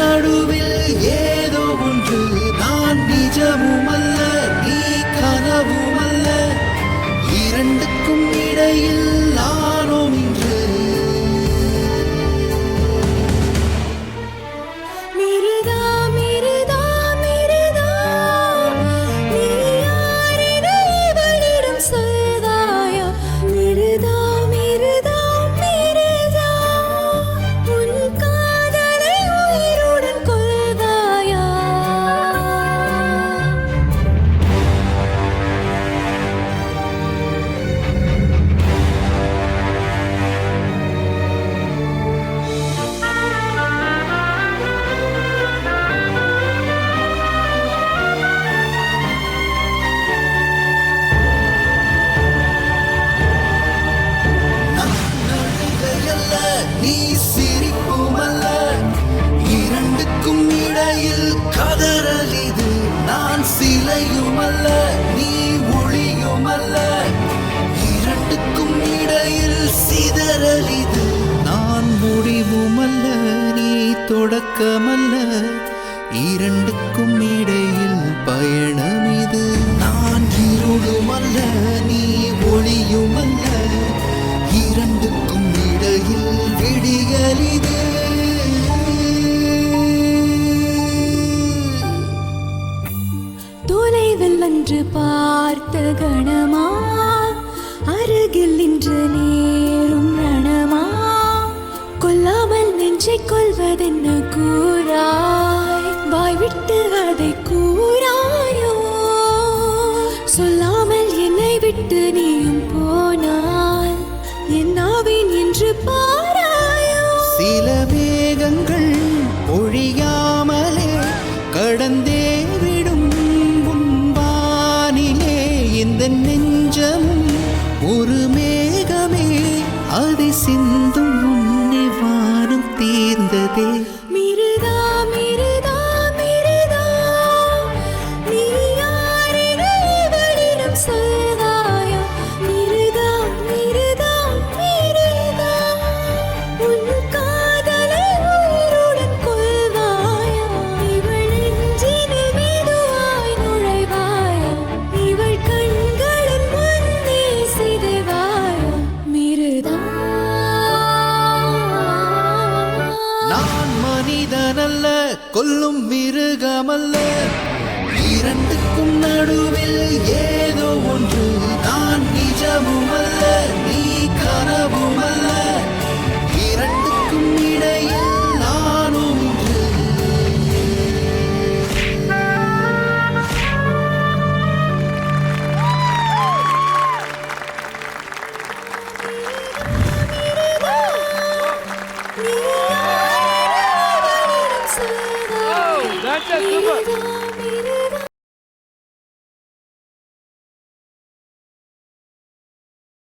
நடுவில் ஏதோ ஒன்று நான் நிஜமும் அல்ல நீ கனவும் அல்ல இரண்டுக்கும் இடையில் நானும் இன்று நீ சிரிப்பும் அல்ல இரண்டுக்கும் இடையில் கதறல் இது நான் சிலையும் அல்ல நீ ஒளியும் அல்ல இரண்டுக்கும் இடையில் சிதறல் இது நான் முடிவும் அல்ல நீ தொடக்கமல்ல இரண்டுக்கும் இடையில் பயணம் இது நான் இருளும் அல்ல நீ ஒளியும் அல்ல இரண்டுக்கும் இடையில் விடியல் இது தொலைவில் அன்று பார்த்த கணமா அருகில் இன்று நேரும் ரணமா கொல்லாமல் நெஞ்சை கொள்வதென்ன கூறாய் வாய்விட்டு அதை கூறாயோ சொல்லாமல் என்னை விட்டு நீயும் போனாய் என்னாவேன் என்று பாராயோ சில மேகங்கள் ஒழியாமலே கடந்தே விடும் முன்பானிலே இந்த நெஞ்சமும் ஒரு மேகமே அதை சிந்தும் முன்னே வானம் தீர்ந்ததே மிருதா மிருதா மிருதா நீ யாரென இவளிடம் சொல்வாயா மிருதா மிருதா மிருதா உன் காதலை உயிருடன் கொள்வாயா இவள் நெஞ்சினில் மெதுவாய் நுழைவாயா இவள் கண்களின் முன்னே சிதைவாயா மிருதா நான் மனிதனல்ல கொல்லும் மிருகமல்ல இரண்டுக்கும் நடுவில் ஏதோ ஒன்று நான் நிஜமும் அல்ல நீ கனவும் அல்ல இரண்டுக்கும் இடையில் நானும் இன்று நீ யாரென இவளிடம் சொல்வாயா That's a super.